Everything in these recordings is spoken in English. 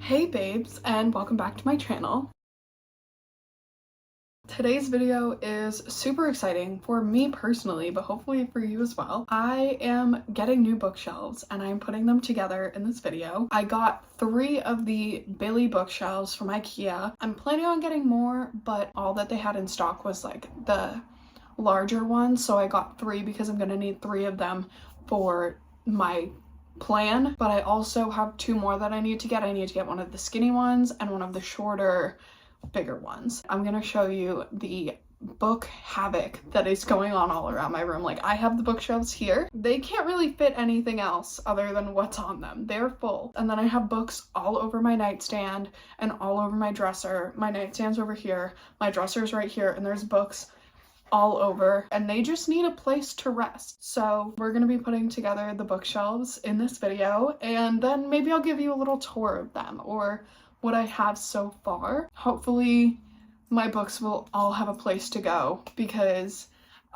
Hey babes, and welcome back to my channel. Today's video is super exciting for me personally, but hopefully for you as well. I am getting new bookshelves and I'm putting them together in this video. I got 3 of the Billy bookshelves from IKEA. I'm planning on getting more, but all that they had in stock was like the larger ones, so I got 3 because I'm gonna need 3 of them for my plan. But I also have 2 more that I need to get. I need to get one of the skinny ones and one of the shorter, bigger ones. I'm gonna show you the book havoc that is going on all around my room. Like, I have the bookshelves here. They can't really fit anything else other than what's on them. They're full. And then I have books all over my nightstand and all over my dresser. My nightstand's over here, my dresser's right here, and there's books all over, and they just need a place to rest. So we're gonna be putting together the bookshelves in this video, and then maybe I'll give you a little tour of them or what I have so far. Hopefully my books will all have a place to go, because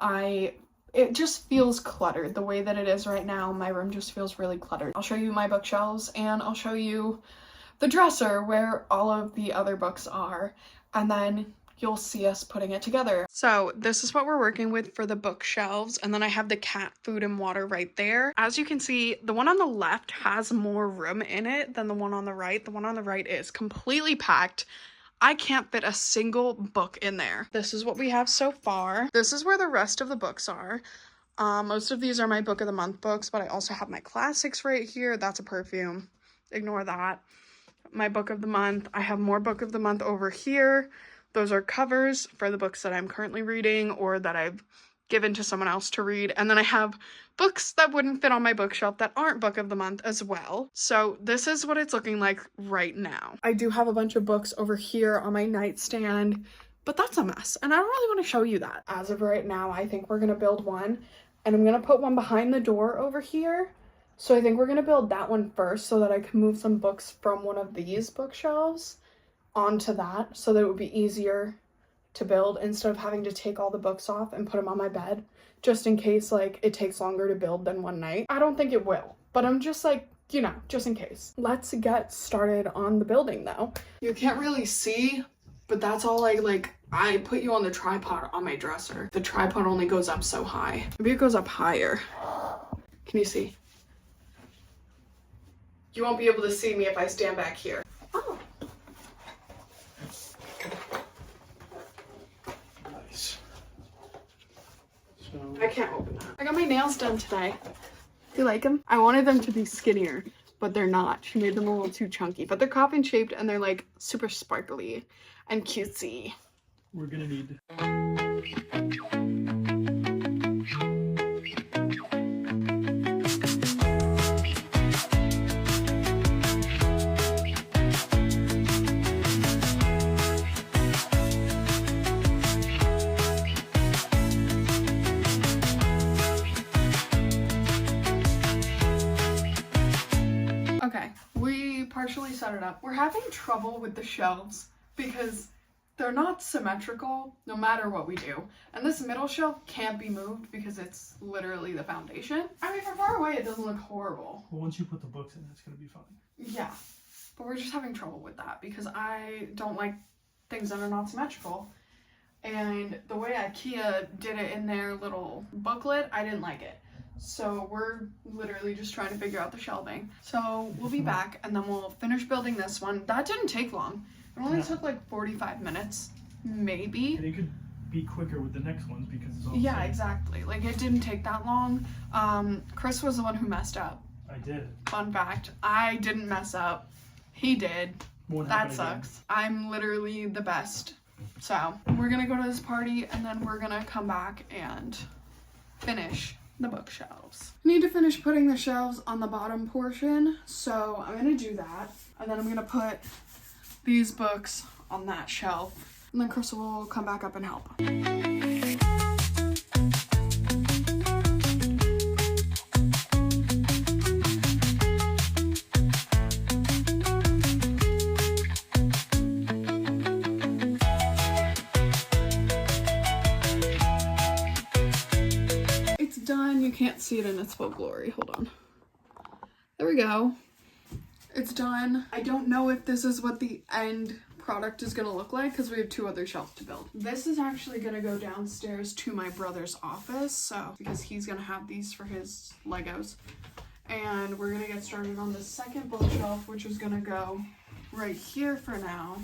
it just feels cluttered the way that it is right now. My room just feels really cluttered. I'll show you my bookshelves and I'll show you the dresser where all of the other books are, and then you'll see us putting it together. So this is what we're working with for the bookshelves, and then I have the cat food and water right there. As you can see, the one on the left has more room in it than the one on the right. The one on the right is completely packed. I can't fit a single book in there. This is what we have so far. This is where the rest of the books are. Most of these are my book of the month books, but I also have my classics right here. That's a perfume. Ignore that. My book of the month. I have more book of the month over here. Those are covers for the books that I'm currently reading or that I've given to someone else to read. And then I have books that wouldn't fit on my bookshelf that aren't book of the month as well. So this is what it's looking like right now. I do have a bunch of books over here on my nightstand, but that's a mess. And I don't really want to show you that. As of right now, I think we're going to build one, and I'm going to put one behind the door over here. So I think we're going to build that one first so that I can move some books from one of these bookshelves onto that, so that it would be easier to build instead of having to take all the books off and put them on my bed, just in case like it takes longer to build than one night. I don't think it will, but I'm just like, you know, just in case. Let's get started on the building though. You can't really see, but that's all I put you on the tripod on my dresser. The tripod only goes up so high. Maybe it goes up higher. Can you see? You won't be able to see me if I stand back here. Oh. I can't open that. I got my nails done today. Do you like them? I wanted them to be skinnier, but they're not. She made them a little too chunky, but they're coffin shaped and they're like super sparkly and cutesy. We're gonna need partially set it up. We're having trouble with the shelves because they're not symmetrical no matter what we do. And this middle shelf can't be moved because it's literally the foundation. I mean, from far away it doesn't look horrible. Well, once you put the books in, it's gonna be fine. Yeah, but we're just having trouble with that because I don't like things that are not symmetrical. And the way IKEA did it in their little booklet, I didn't like it. So we're literally just trying to figure out the shelving. So we'll be back and then we'll finish building this one. That didn't take long. It only took like 45 minutes, maybe. And it could be quicker with the next ones because it's all Yeah, exactly. Like, it didn't take that long. Chris was the one who messed up. I did. Fun fact, I didn't mess up. He did. That sucks. I'm literally the best. So we're gonna go to this party and then we're gonna come back and finish the bookshelves. I need to finish putting the shelves on the bottom portion, so I'm gonna do that, and then I'm gonna put these books on that shelf, and then Crystal will come back up and help. Can't see it in its full glory. Hold on. There we go. It's done. I don't know if this is what the end product is gonna look like because we have 2 other shelves to build. This is actually gonna go downstairs to my brother's office, so because he's gonna have these for his Legos. And we're gonna get started on the second bookshelf, which is gonna go right here for now.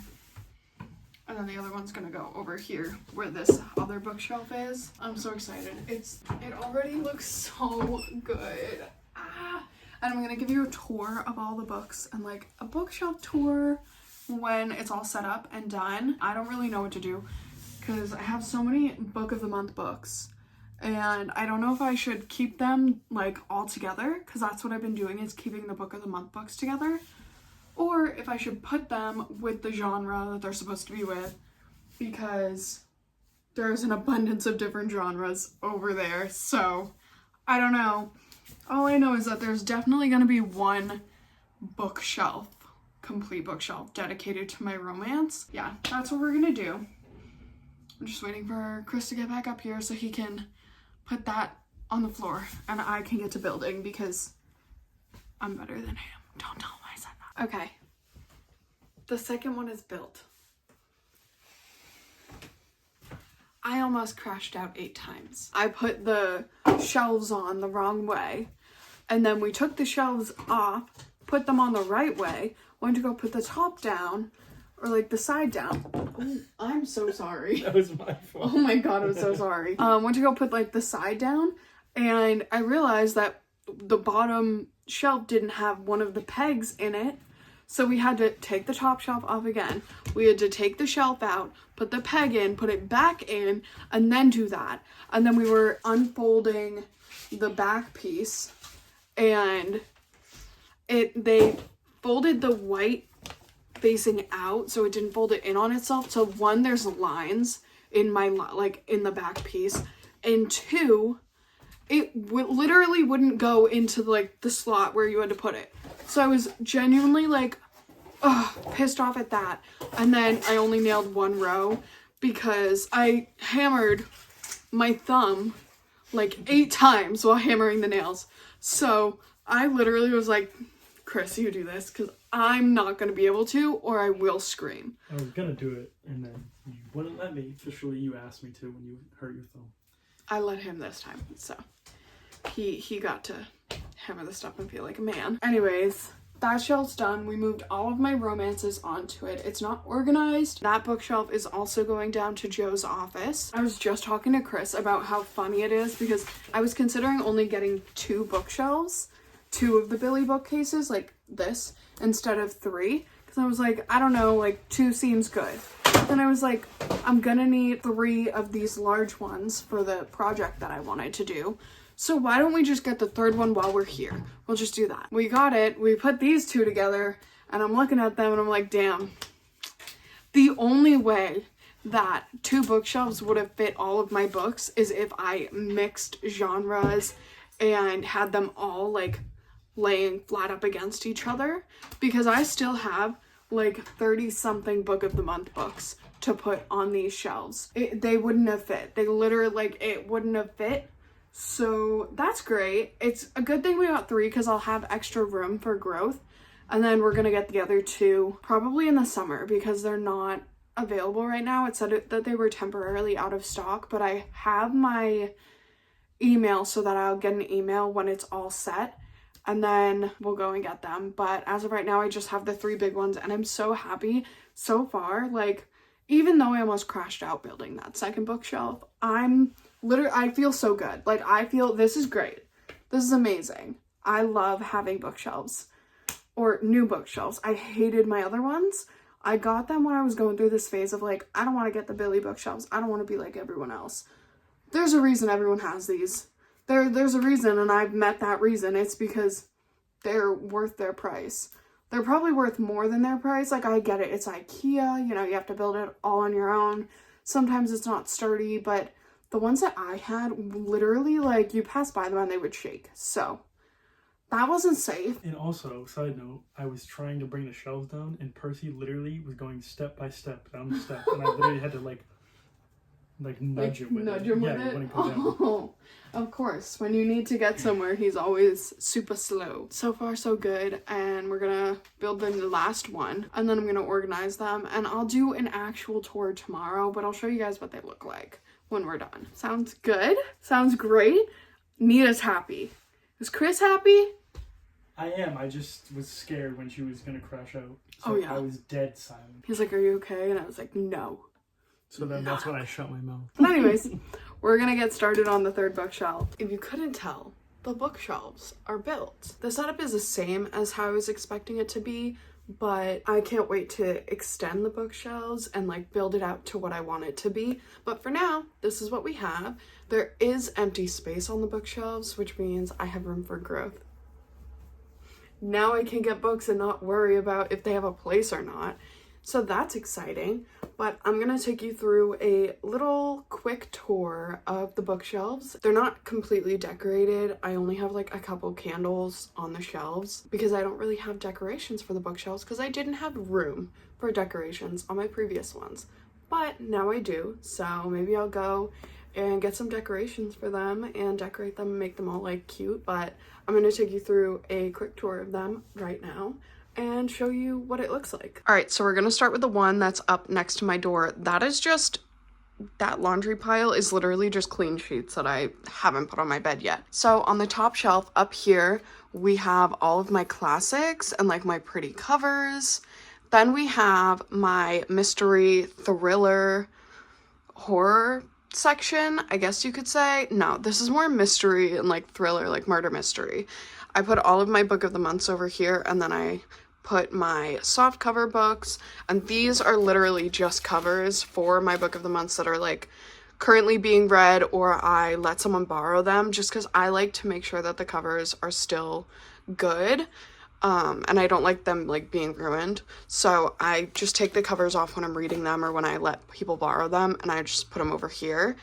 And then the other one's gonna go over here where this other bookshelf is. I'm so excited. It already looks so good. And I'm gonna give you a tour of all the books and like a bookshelf tour when it's all set up and done. I don't really know what to do because I have so many book of the month books and I don't know if I should keep them like all together because that's what I've been doing, is keeping the book of the month books together, or if I should put them with the genre that they're supposed to be with, because there's an abundance of different genres over there. So I don't know. All I know is that there's definitely going to be one bookshelf, complete bookshelf dedicated to my romance. Yeah, that's what we're gonna do. I'm just waiting for Chris to get back up here so he can put that on the floor and I can get to building because I'm better than him. Don't tell him I said that. Okay, the second one is built. I almost crashed out 8 times. I put the shelves on the wrong way and then we took the shelves off, put them on the right way, went to go put the top down, or like the side down. Oh, I'm so sorry. That was my fault. Oh my god, I'm so sorry. Went to go put like the side down, and I realized that the bottom shelf didn't have one of the pegs in it. So we had to take the top shelf off again. We had to take the shelf out, put the peg in, put it back in, and then do that. And then we were unfolding the back piece, and they folded the white facing out so it didn't fold it in on itself. So 1, there's lines in my in the back piece, and 2, it literally wouldn't go into like the slot where you had to put it. So I was genuinely like pissed off at that. And then I only nailed 1 row because I hammered my thumb like 8 times while hammering the nails. So I literally was like, Chris, you do this because I'm not going to be able to, or I will scream. I was gonna do it and then you wouldn't let me. Officially, you asked me to when you hurt your thumb. I let him this time, so he got to hammer the stuff and feel like a man. Anyways, that shelf's done. We moved all of my romances onto it. It's not organized. That bookshelf is also going down to Joe's office. I was just talking to Chris about how funny it is because I was considering only getting 2 bookshelves, 2 of the Billy bookcases like this instead of 3, because I was like, I don't know, like 2 seems good. Then I was like, I'm gonna need 3 of these large ones for the project that I wanted to do. So why don't we just get the 3rd one while we're here? We'll just do that. We got it. We put these 2 together and I'm looking at them and I'm like, damn. The only way that 2 bookshelves would have fit all of my books is if I mixed genres and had them all like laying flat up against each other, because I still have like 30 something book of the month books to put on these shelves. They wouldn't have fit. They literally, like, it wouldn't have fit. So that's great. It's a good thing we got 3 because I'll have extra room for growth. And then we're gonna get the other 2 probably in the summer because they're not available right now. It said that they were temporarily out of stock, but I have my email so that I'll get an email when it's all set. And then we'll go and get them. But as of right now, I just have the 3 big ones and I'm so happy so far. Like, even though I almost crashed out building that second bookshelf, I feel so good. Like, I feel this is great. This is amazing. I love having bookshelves or new bookshelves. I hated my other ones. I got them when I was going through this phase of like, I don't want to get the Billy bookshelves. I don't want to be like everyone else. There's a reason everyone has these. There's a reason, and I've met that reason. It's because they're worth their price. They're probably worth more than their price. Like, I get it. It's IKEA. You know, you have to build it all on your own. Sometimes it's not sturdy, but the ones that I had, literally, like, you pass by them and they would shake. So, that wasn't safe. And also, side note, I was trying to bring the shelves down, and Percy literally was going step by step down the step, and I literally had to, like, like nudge him with nudge it. him Yeah, with it? when he goes down. Oh, of course. When you need to get somewhere, he's always super slow. So far, so good. And we're gonna build the last one, and then I'm gonna organize them, and I'll do an actual tour tomorrow, but I'll show you guys what they look like when we're done. Sounds good? Sounds great? Nita's happy. Is Chris happy? I am. I just was scared when she was gonna crash out. So Oh, yeah. I was dead silent. He's like, are you okay? And I was like, no. So then that's when I shut my mouth. But anyways, we're gonna get started on the third bookshelf. If you couldn't tell, the bookshelves are built. The setup is the same as how I was expecting it to be, but I can't wait to extend the bookshelves and like build it out to what I want it to be. But for now, this is what we have. There is empty space on the bookshelves, which means I have room for growth. Now I can get books and not worry about if they have a place or not. So that's exciting, but I'm gonna take you through a little quick tour of the bookshelves. They're not completely decorated. I only have like a couple candles on the shelves because I don't really have decorations for the bookshelves because I didn't have room for decorations on my previous ones. But now I do, so maybe I'll go and get some decorations for them and decorate them and make them all like cute. But I'm gonna take you through a quick tour of them right now and show you what it looks like. All right, so we're gonna start with the one that's up next to my door. That laundry pile is literally just clean sheets that I haven't put on my bed yet. So on the top shelf up here, we have all of my classics and like my pretty covers. Then we have my mystery, thriller, horror section, I guess you could say. No, this is more mystery and like thriller, like murder mystery. I put all of my book of the months over here, and then I put my soft cover books, and these are literally just covers for my book of the months that are like currently being read, or I let someone borrow them just because I like to make sure that the covers are still good. And I don't like them like being ruined, so I just take the covers off when I'm reading them or when I let people borrow them, and I just put them over here.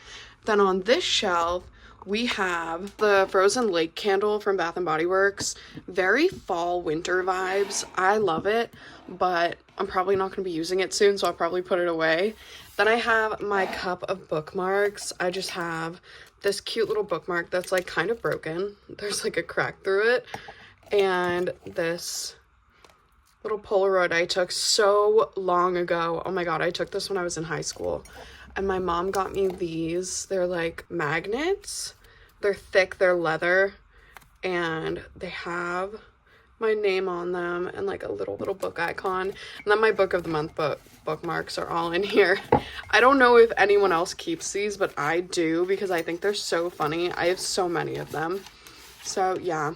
Then on this shelf we have the Frozen Lake candle from Bath & Body Works. Very fall winter vibes. I love it, but I'm probably not going to be using it soon, so I'll probably put it away. Then I have my cup of bookmarks. I just have this cute little bookmark that's like kind of broken. There's like a crack through it. And this little Polaroid I took so long ago. Oh my god, I took this when I was in high school. And my mom got me these. They're like magnets. They're thick, they're leather, and they have my name on them and like a little book icon. And then my book of the month bookmarks are all in here. I don't know if anyone else keeps these, but I do because I think they're so funny. I have so many of them. So yeah,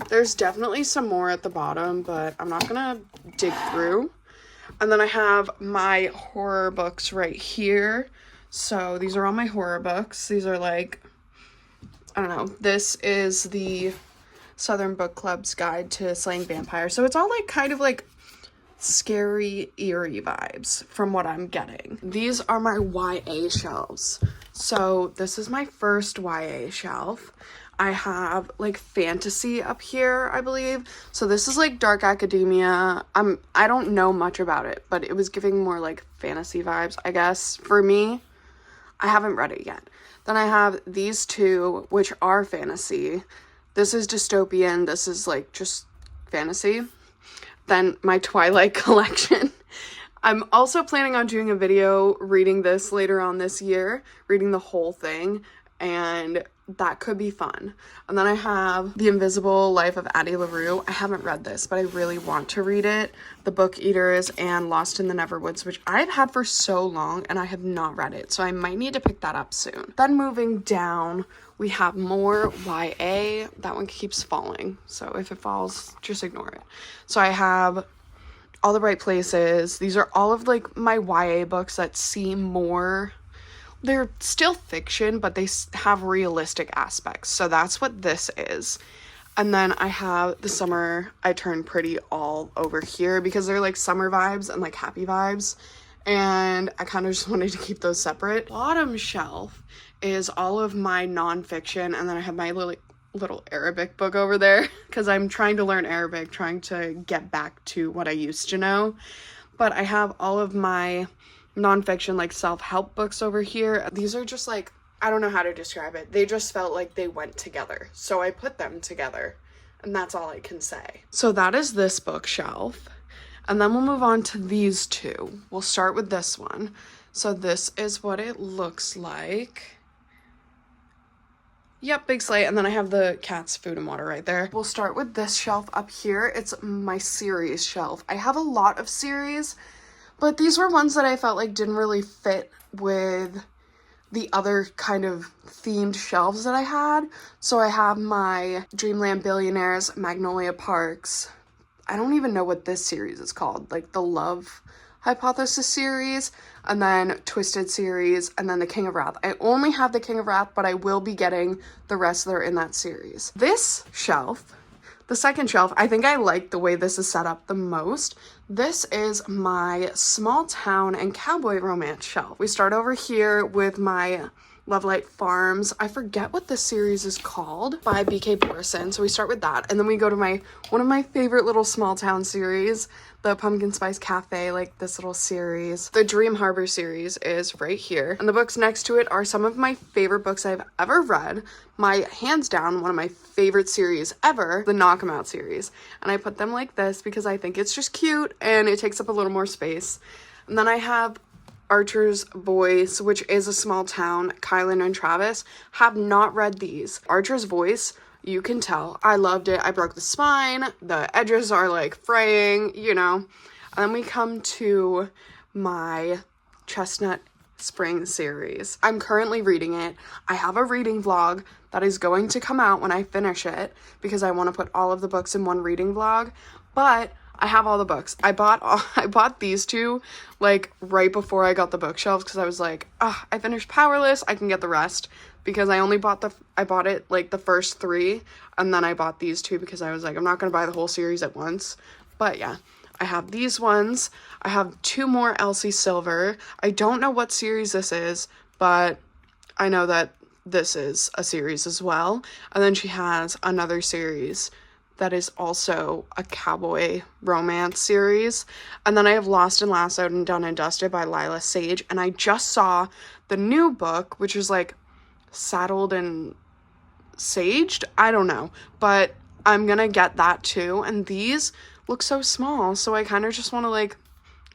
there's definitely some more at the bottom, but I'm not gonna dig through. And then I have my horror books right here. So these are all my horror books. These are like, I don't know, this is the Southern Book Club's Guide to Slaying Vampires. So it's all like kind of like scary, eerie vibes from what I'm getting. These are my YA shelves. So this is my first YA shelf. I have like fantasy up here, I believe. So this is like dark academia. I don't know much about it, but it was giving more like fantasy vibes, I guess. For me, I haven't read it yet. Then I have these two, which are fantasy. This is dystopian. This is like just fantasy. Then my Twilight collection. I'm also planning on doing a video reading this later on this year, reading the whole thing, and that could be fun. And then I have The Invisible Life of Addie LaRue. I haven't read this, but I really want to read it. The Book Eaters and Lost in the Neverwoods, which I've had for so long and I have not read it, so I might need to pick that up soon. Then moving down, we have more YA. That one keeps falling, so if it falls, just ignore it. So I have All the Right Places. These are all of like my YA books that seem more, they're still fiction, but they have realistic aspects. So that's what this is. And then I have The Summer I Turned Pretty all over here because they're like summer vibes and like happy vibes. And I kind of just wanted to keep those separate. Bottom shelf is all of my nonfiction. And then I have my little Arabic book over there because I'm trying to learn Arabic, trying to get back to what I used to know. But I have all of my nonfiction, like self-help books over here. These are just like, I don't know how to describe it. They just felt like they went together. So I put them together, and that's all I can say. So that is this bookshelf. And then we'll move on to these two. We'll start with this one. So this is what it looks like. Yep, big slate. And then I have the cat's food and water right there. We'll start with this shelf up here. It's my series shelf. I have a lot of series, but these were ones that I felt like didn't really fit with the other kind of themed shelves that I had. So I have my Dreamland Billionaires, Magnolia Parks. I don't even know what this series is called, like the Love Hypothesis series, and then Twisted series, and then the King of Wrath. I only have the King of Wrath, but I will be getting the rest that are in that series. This shelf, the second shelf, I think I like the way this is set up the most. This is my small town and cowboy romance shelf. We start over here with my Lovelight Farms. I forget what this series is called, by B.K. Borison. So we start with that. And then we go to one of my favorite little small town series, the Pumpkin Spice Cafe, like this little series. The Dream Harbor series is right here. And the books next to it are some of my favorite books I've ever read. My, hands down, one of my favorite series ever, the Knock 'Em Out series. And I put them like this because I think it's just cute and it takes up a little more space. And then I have Archer's Voice, which is a small town. Kylan and Travis have not read these. Archer's Voice, you can tell. I loved it. I broke the spine. The edges are like fraying, you know. And then we come to my Chestnut Spring series. I'm currently reading it. I have a reading vlog that is going to come out when I finish it because I want to put all of the books in one reading vlog, but I have all the books. I bought these two like right before I got the bookshelves because I was like, I finished Powerless, I can get the rest, because I bought it like the first 3, and then I bought these two because I was like, I'm not gonna buy the whole series at once. But yeah, I have these ones. I have 2 more Elsie Silver. I don't know what series this is, but I know that this is a series as well. And then she has another series that is also a cowboy romance series. And then I have Lost and Lassoed and Done and Dusted by Lila Sage. And I just saw the new book, which is like Saddled and Saged. I don't know, but I'm gonna get that too. And these look so small, so I kind of just want to like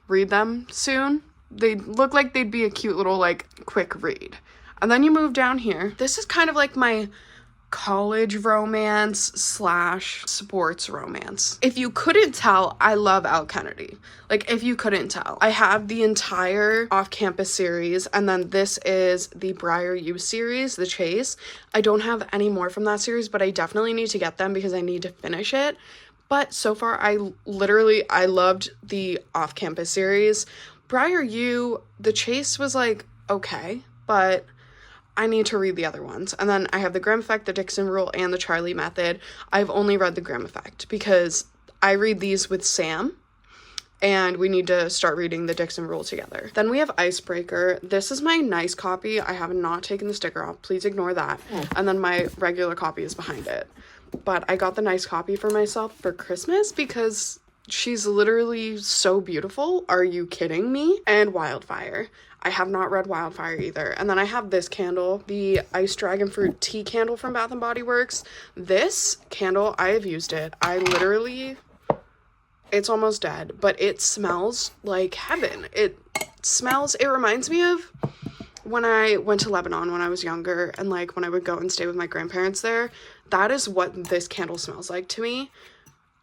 read them soon. They look like they'd be a cute little like quick read. And then you move down here. This is kind of like my college romance / sports romance. If you couldn't tell, I love Al Kennedy. Like, if you couldn't tell. I have the entire off-campus series, and then this is the Briar U series, The Chase. I don't have any more from that series, but I definitely need to get them because I need to finish it. But so far, I loved the off-campus series. Briar U, The Chase was like, okay, but I need to read the other ones. And then I have the Grimm Effect, the Dixon Rule, and the Charlie Method. I've only read the Grimm Effect because I read these with Sam, and we need to start reading the Dixon Rule together. Then we have Icebreaker. This is my nice copy. I have not taken the sticker off. Please ignore that. And then my regular copy is behind it. But I got the nice copy for myself for Christmas because she's literally so beautiful. Are you kidding me? And Wildfire. I have not read Wildfire either. And then I have this candle, the Ice Dragon Fruit Tea Candle from Bath & Body Works. This candle, I have used it. It's almost dead, but it smells like heaven. It reminds me of when I went to Lebanon when I was younger, and like when I would go and stay with my grandparents there. That is what this candle smells like to me.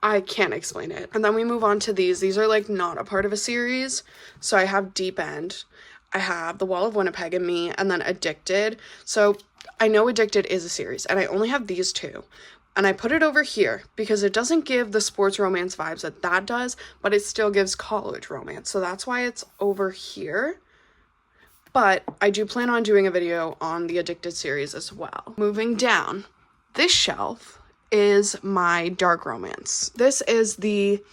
I can't explain it. And then we move on to these. These are like not a part of a series. So I have Deep End. I have The Wall of Winnipeg and Me, and then Addicted. So I know Addicted is a series, and I only have these 2. And I put it over here because it doesn't give the sports romance vibes that does, but it still gives college romance. So that's why it's over here. But I do plan on doing a video on the Addicted series as well. Moving down, this shelf is my dark romance. This is the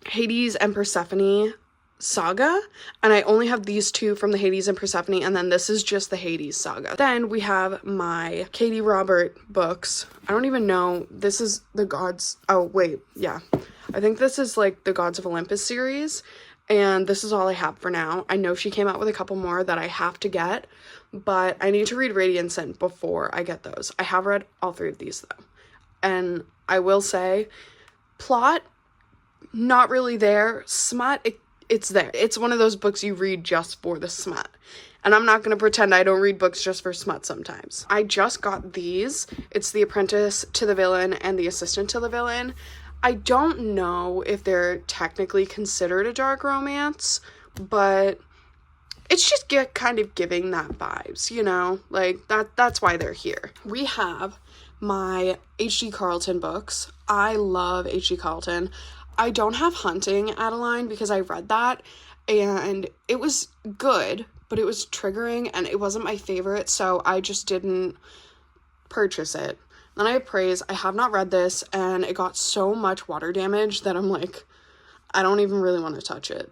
Hades and Persephone saga, and I only have these 2 from the Hades and Persephone, and then this is just the Hades saga. Then we have my Katie Robert books. I don't even know, this is the Gods, oh wait, yeah, I think this is like the Gods of Olympus series, And this is all I have for now. I know she came out with a couple more that I have to get, but I need to read Radiant Sin before I get those. I have read all 3 of these though. And I will say, plot, not really there. Smut, it's there. It's one of those books you read just for the smut. And I'm not going to pretend I don't read books just for smut sometimes. I just got these. It's The Apprentice to the Villain and The Assistant to the Villain. I don't know if they're technically considered a dark romance, but it's just kind of giving that vibes, you know? Like, that's why they're here. We have my H.G. Carlton books. I love H.G. Carlton. I don't have Hunting, Adeline, because I read that, and it was good, but it was triggering, and it wasn't my favorite, so I just didn't purchase it. Then I have Praise. I have not read this, and it got so much water damage that I'm like, I don't even really want to touch it.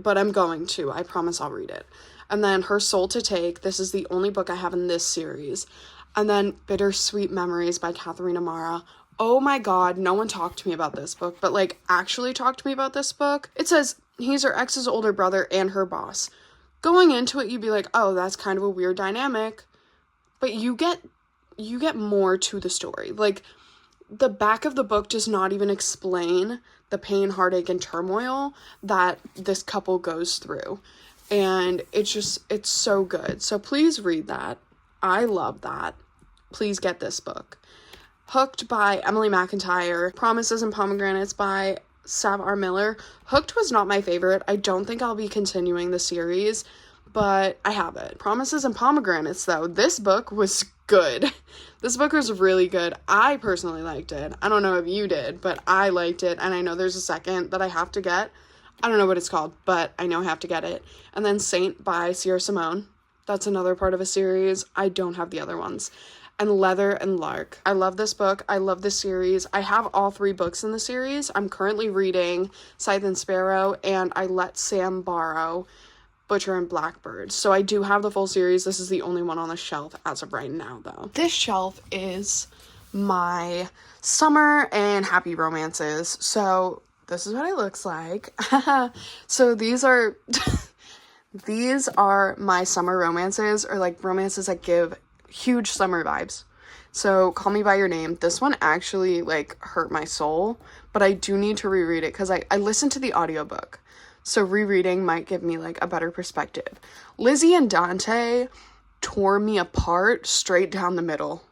But I'm going to. I promise I'll read it. And then Her Soul to Take. This is the only book I have in this series. And then Bittersweet Memories by Katharina Mara. Oh my god, no one talked to me about this book, but like actually talked to me about this book. It says he's her ex's older brother and her boss. Going into it, you'd be like, oh, that's kind of a weird dynamic. But you get more to the story. Like, the back of the book does not even explain the pain, heartache, and turmoil that this couple goes through. And it's so good. So please read that. I love that. Please get this book. Hooked by Emily McIntyre. Promises and Pomegranates by Sav R. Miller. Hooked was not my favorite. I don't think I'll be continuing the series, but I have it. Promises and Pomegranates, though. This book was good. This book was really good. I personally liked it. I don't know if you did, but I liked it, and I know there's a second that I have to get. I don't know what it's called, but I know I have to get it. And then Saint by Sierra Simone. That's another part of a series. I don't have the other ones. And Leather and Lark. I love this book. I love this series. I have all 3 books in the series. I'm currently reading Scythe and Sparrow, and I let Sam borrow Butcher and Blackbird. So I do have the full series. This is the only one on the shelf as of right now, though. This shelf is my summer and happy romances. So this is what it looks like. So these are these are my summer romances, or like romances that give huge summer vibes. So Call Me By Your Name. This one actually like hurt my soul, but I do need to reread it because I listened to the audiobook. So rereading might give me like a better perspective. Lizzie and Dante tore me apart straight down the middle.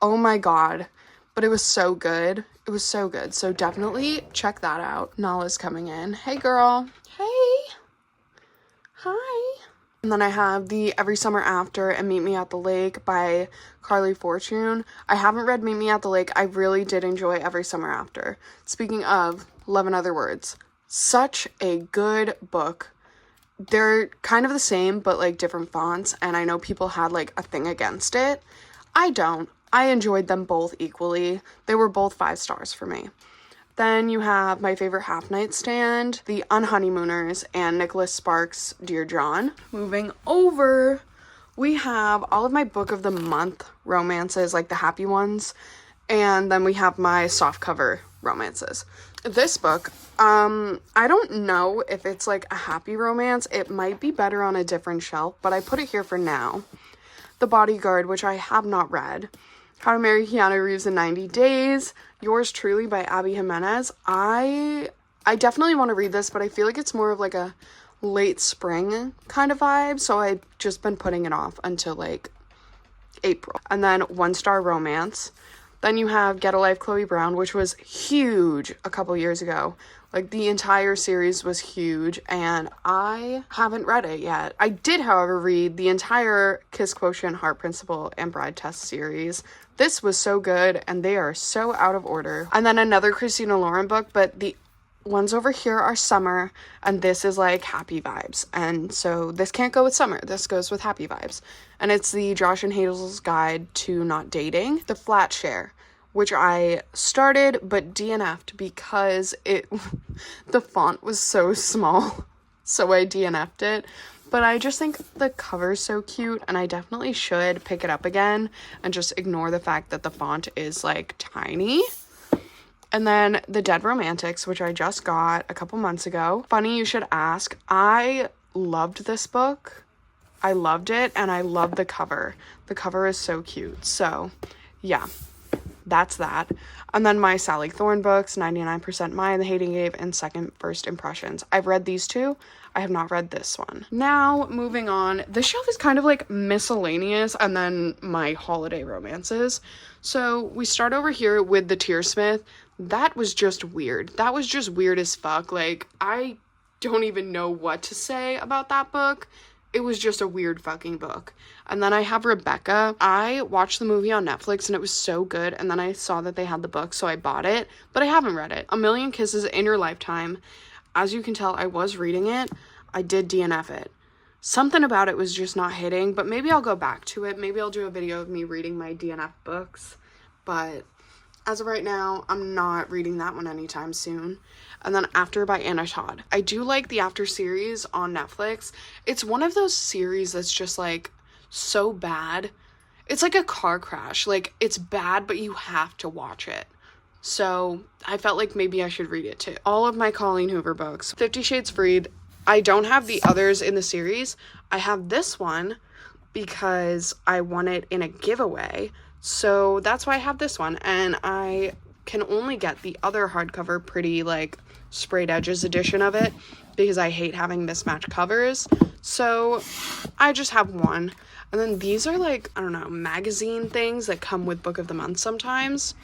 Oh my god. But it was so good. It was so good. So definitely check that out. Nala's coming in. Hey girl. Hey. Hi. And then I have the Every Summer After and Meet Me at the Lake by Carly Fortune. I haven't read Meet Me at the Lake. I really did enjoy Every Summer After. Speaking of Love and Other Words, such a good book. They're kind of the same, but like different fonts. And I know people had like a thing against it. I don't. I enjoyed them both equally. They were both 5 stars for me. Then you have My Favorite Half Night Stand, The Unhoneymooners, and Nicholas Sparks' Dear John. Moving over, we have all of my book of the month romances, like the happy ones, and then we have my softcover romances. This book, I don't know if it's like a happy romance. It might be better on a different shelf, but I put it here for now. The Bodyguard, which I have not read. How to Marry Keanu Reeves in 90 Days. Yours Truly by Abby Jimenez. I definitely want to read this, but I feel like it's more of like a late spring kind of vibe, so I've just been putting it off until like April. And then One Star Romance. Then you have Get a Life, Chloe Brown, which was huge a couple years ago. Like, the entire series was huge, and I haven't read it yet. I did, however, read the entire Kiss Quotient, Heart Principle, and Bride Test series. This was so good, and they are so out of order. And then another Christina Lauren book, but the ones over here are summer, and this is like happy vibes. And so this can't go with summer. This goes with happy vibes. And it's the Josh and Hazel's Guide to Not Dating. The Flat Share, which I started but DNF'd because the font was so small, so I DNF'd it. But I just think the cover's so cute, and I definitely should pick it up again and just ignore the fact that the font is like tiny. And then The Dead Romantics, which I just got a couple months ago. Funny you should ask. I loved this book. I loved it, and I love the cover. The cover is so cute. So, yeah, that's that. And then my Sally Thorne books, 99% Mine, The Hating Game, and Second First Impressions. I've read these two. I have not read this one. Now, moving on. This shelf is kind of like miscellaneous, and then my holiday romances. So, we start over here with The Tearsmith. That was just weird. That was just weird as fuck. Like, I don't even know what to say about that book. It was just a weird fucking book. And then I have Rebecca. I watched the movie on Netflix and it was so good. And then I saw that they had the book, so I bought it. But I haven't read it. A Million Kisses in Your Lifetime. As you can tell, I was reading it. I did DNF it. Something about it was just not hitting. But maybe I'll go back to it. Maybe I'll do a video of me reading my DNF books. But as of right now, I'm not reading that one anytime soon. And then After by Anna Todd. I do like the After series on Netflix. It's one of those series that's just like so bad. It's like a car crash. Like, it's bad, but you have to watch it. So I felt like maybe I should read it too. All of my Colleen Hoover books. 50 Shades Freed. I don't have the others in the series. I have this one because I won it in a giveaway. So that's why I have this one, and I can only get the other hardcover pretty like sprayed edges edition of it because I hate having mismatched covers. So I just have one. And then these are like, I don't know, magazine things that come with Book of the Month sometimes.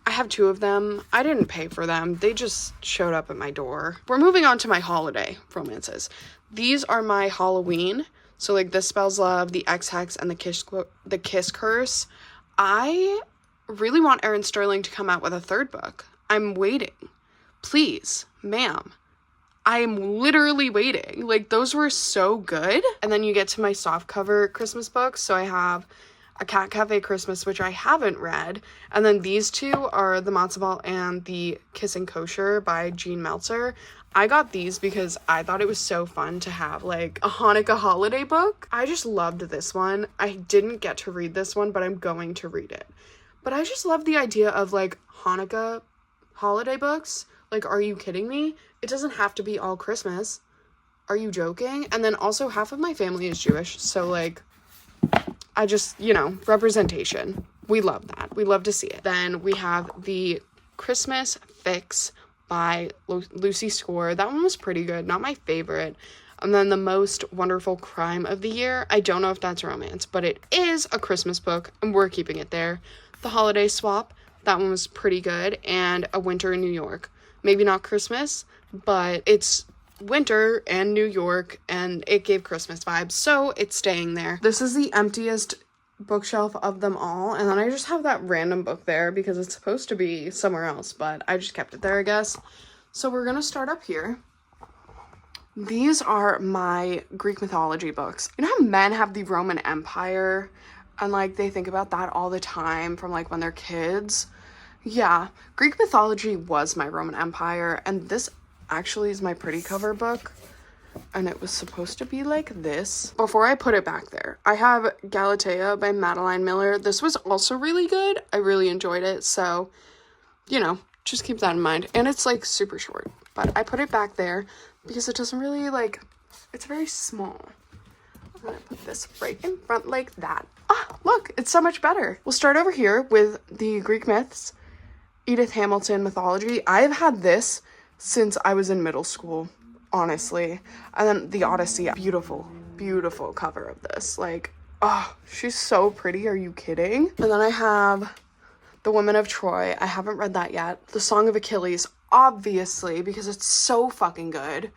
I have two of them. I didn't pay for them. They just showed up at my door. We're moving on to my holiday romances. These are my Halloween. So, like, This Spells Love, The Ex-Hex, and the Kiss Curse. I really want Erin Sterling to come out with a third book. I'm waiting. Please, ma'am. I'm literally waiting. Like, those were so good. And then you get to my softcover Christmas books. So I have A Cat Cafe Christmas, which I haven't read. And then these two are The Matzo Ball and The Kissing Kosher by Jean Meltzer. I got these because I thought it was so fun to have like a Hanukkah holiday book. I just loved this one. I didn't get to read this one, but I'm going to read it. But I just love the idea of like Hanukkah holiday books. Like, are you kidding me? It doesn't have to be all Christmas. Are you joking? And then also half of my family is Jewish. So like, I just, you know, representation. We love that. We love to see it. Then we have the Christmas Fix by Lucy Score. That one was pretty good. Not my favorite. And then The Most Wonderful Crime of the Year. I don't know if that's romance, but it is a Christmas book, and we're keeping it there. The Holiday Swap. That one was pretty good. And A Winter in New York. Maybe not Christmas, but it's winter and New York, and it gave Christmas vibes, so it's staying there. This is the emptiest bookshelf of them all, and then I just have that random book there because it's supposed to be somewhere else, but I just kept it there, I guess. So we're gonna start up here. These are my Greek mythology books. You know how men have the Roman Empire and like they think about that all the time from like when they're kids? Yeah, Greek mythology was my Roman Empire, and this actually is my pretty cover book. And it was supposed to be like this. Before I put it back there, I have Galatea by Madeline Miller. This was also really good. I really enjoyed it. So, you know, just keep that in mind. And it's like super short. But I put it back there because it doesn't really like, it's very small. I'm gonna put this right in front like that. Ah, look, it's so much better. We'll start over here with the Greek myths. Edith Hamilton mythology. I've had this since I was in middle school. Honestly. And then The Odyssey. Beautiful, beautiful cover of this. Like, oh, she's so pretty. Are you kidding? And then I have The Women of Troy. I haven't read that yet. The Song of Achilles, obviously, because it's so fucking good.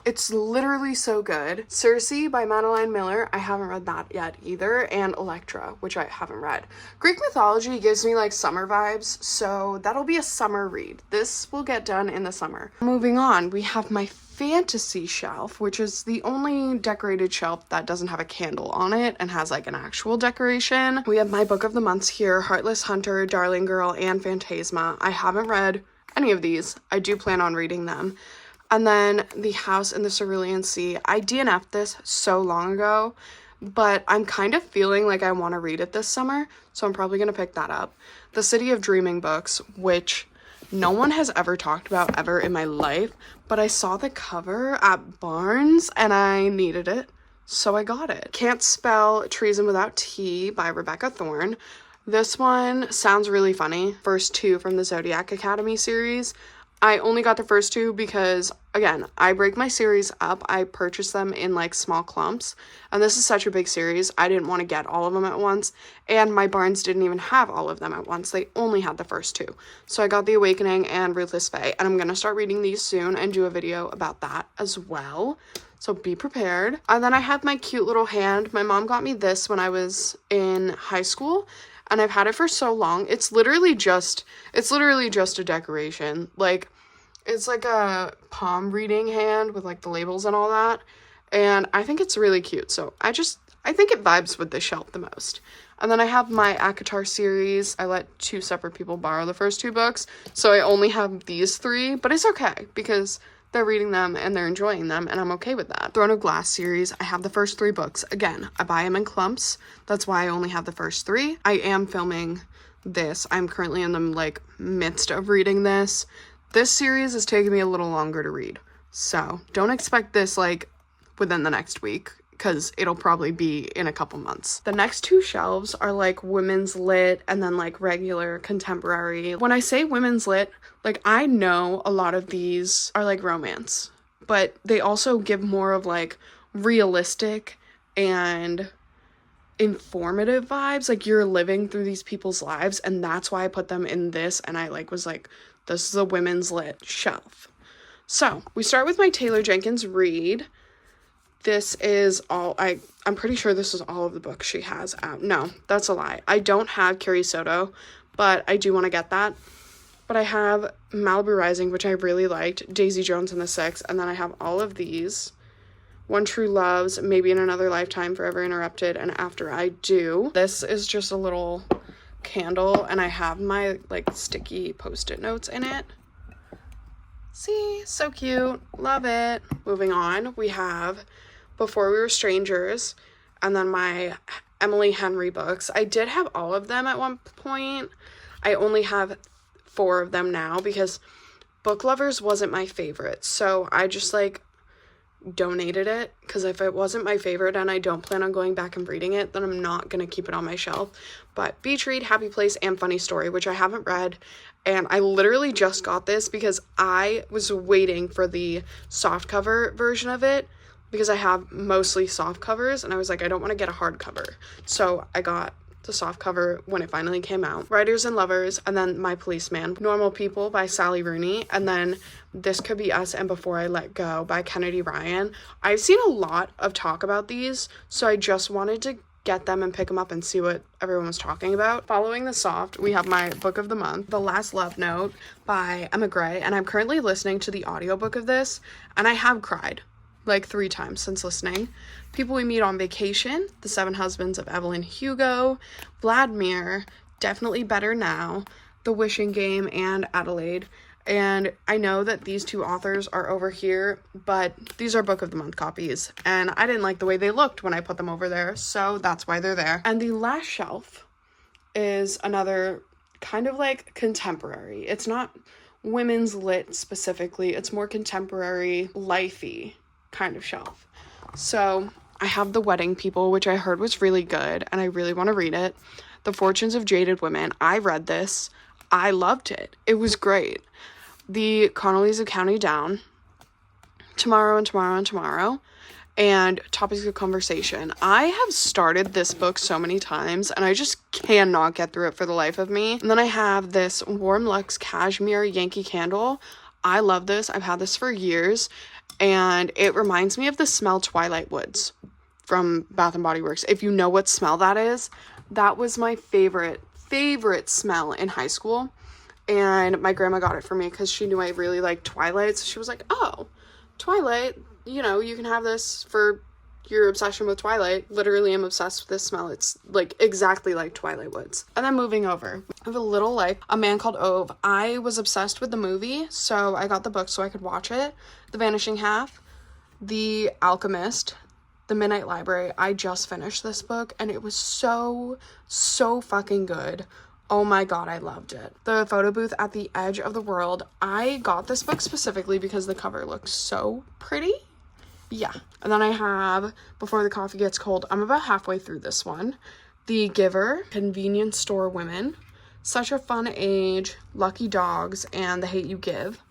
It's literally so good. Circe by Madeline Miller. I haven't read that yet either. And Electra, which I haven't read. Greek mythology gives me like summer vibes, so that'll be a summer read. This will get done in the summer. Moving on, we have my fantasy shelf, which is the only decorated shelf that doesn't have a candle on it and has like an actual decoration. We have my book of the months here, Heartless Hunter, Darling Girl, and Phantasma. I haven't read any of these. I do plan on reading them. And then The House in the Cerulean Sea. I DNF'd this so long ago, but I'm kind of feeling like I want to read it this summer, so I'm probably going to pick that up. The City of Dreaming books, which no one has ever talked about ever in my life, but I saw the cover at Barnes and I needed it, so I got it. Can't Spell Treason Without T by Rebecca Thorne. This one sounds really funny. First two from the Zodiac Academy series. I only got the first two because, again, I break my series up. I purchase them in like small clumps, and this is such a big series. I didn't want to get all of them at once, and my Barnes didn't even have all of them at once. They only had the first two. So I got The Awakening and Ruthless Fae, and I'm going to start reading these soon and do a video about that as well. So be prepared. And then I have my cute little hand. My mom got me this when I was in high school, and I've had it for so long. It's literally just a decoration. Like, it's like a palm reading hand with like the labels and all that. And I think it's really cute. So I think it vibes with this shelf the most. And then I have my ACOTAR series. I let 2 separate people borrow the first 2 books, so I only have these 3, but it's okay because they're reading them and they're enjoying them, and I'm okay with that. Throne of Glass series, I have the first 3 books. Again, I buy them in clumps. That's why I only have the first 3. I am filming this. I'm currently in the like midst of reading this. This series is taking me a little longer to read, so don't expect this like within the next week, because it'll probably be in a couple months. The next 2 shelves are like women's lit and then like regular contemporary. When I say women's lit, like I know a lot of these are like romance, but they also give more of like realistic and informative vibes. Like you're living through these people's lives, and that's why I put them in this, and I like was like, this is a women's lit shelf. So we start with my Taylor Jenkins read. This is all, I'm pretty sure this is all of the books she has out. No, that's a lie. I don't have Carrie Soto, but I do want to get that. But I have Malibu Rising, which I really liked, Daisy Jones and the Six, and then I have all of these. One True Loves, Maybe in Another Lifetime, Forever Interrupted, and After I Do. This is just a little candle, and I have my like sticky Post-it notes in it. See, so cute, love it. Moving on, we have Before We Were Strangers, and then my Emily Henry books. I did have all of them at one point. I only have 4 of them now because Book Lovers wasn't my favorite, so I just like donated it, because if it wasn't my favorite and I don't plan on going back and reading it, then I'm not gonna keep it on my shelf. But Beach Read, Happy Place, and Funny Story, which I haven't read, and I literally just got this because I was waiting for the softcover version of it, because I have mostly soft covers, and I was like, I don't want to get a hardcover, so I got the softcover when it finally came out. Writers and Lovers, and then My Policeman. Normal People by Sally Rooney, and then This Could Be Us and Before I Let Go by Kennedy Ryan. I've seen a lot of talk about these, so I just wanted to get them and pick them up and see what everyone was talking about. Following the soft, we have my book of the month, The Last Love Note by Emma Gray, and I'm currently listening to the audiobook of this, and I have cried like 3 times since listening. People We Meet on Vacation, The 7 Husbands of Evelyn Hugo, Vladimir, Definitely Better Now, The Wishing Game, and Adelaide. And I know that these 2 authors are over here, but these are book of the month copies, and I didn't like the way they looked when I put them over there, so that's why they're there. And the last shelf is another kind of like contemporary. It's not women's lit specifically, it's more contemporary, lifey kind of shelf. So I have The Wedding People, which I heard was really good, and I really want to read it. The Fortunes of Jaded Women. I read this. I loved it. It was great. The Connellys of County Down. Tomorrow and Tomorrow and Tomorrow. And Topics of Conversation. I have started this book so many times, and I just cannot get through it for the life of me. And then I have this Warm Luxe Cashmere Yankee Candle. I love this. I've had this for years, and it reminds me of the smell Twilight Woods from Bath & Body Works. If you know what smell that is, that was my favorite smell in high school, and my grandma got it for me because she knew I really liked Twilight, so she was like, oh, Twilight, you know, you can have this for your obsession with Twilight. Literally, I'm obsessed with this smell. It's like exactly like Twilight Woods. And then moving over, I have A Little Life, A Man Called Ove. I was obsessed with the movie, so I got the book so I could watch it. The Vanishing Half, The Alchemist, The Midnight Library. I just finished this book, and it was so fucking good. Oh my god, I loved it. The photo booth at the edge of the world. I got this book specifically because the cover looks so pretty. Yeah. And then I have Before the Coffee Gets Cold. I'm about halfway through this one. The Giver, Convenience Store Women, Such a Fun Age, Lucky Dogs, and The Hate You Give.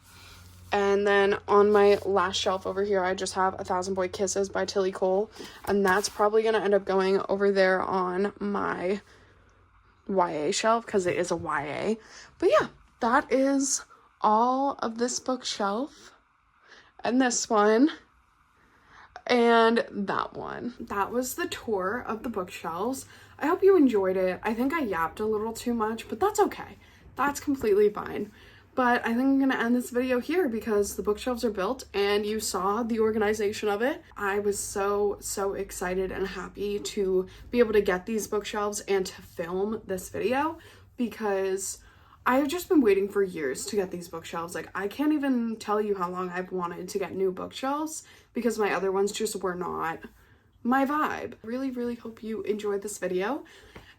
And then on my last shelf over here, I just have A Thousand Boy Kisses by Tilly Cole. And that's probably going to end up going over there on my YA shelf because it is a YA. But yeah, that is all of this bookshelf. And this one. And that one. That was the tour of the bookshelves. I hope you enjoyed it. I think I yapped a little too much, but that's okay. That's completely fine. But I think I'm gonna end this video here because the bookshelves are built and you saw the organization of it. I was so excited and happy to be able to get these bookshelves and to film this video because I've just been waiting for years to get these bookshelves. Like, I can't even tell you how long I've wanted to get new bookshelves because my other ones just were not my vibe. Really hope you enjoyed this video.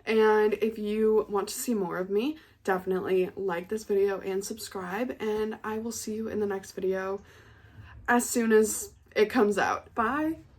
And if you want to see more of me, definitely like this video and subscribe. And I will see you in the next video as soon as it comes out. Bye!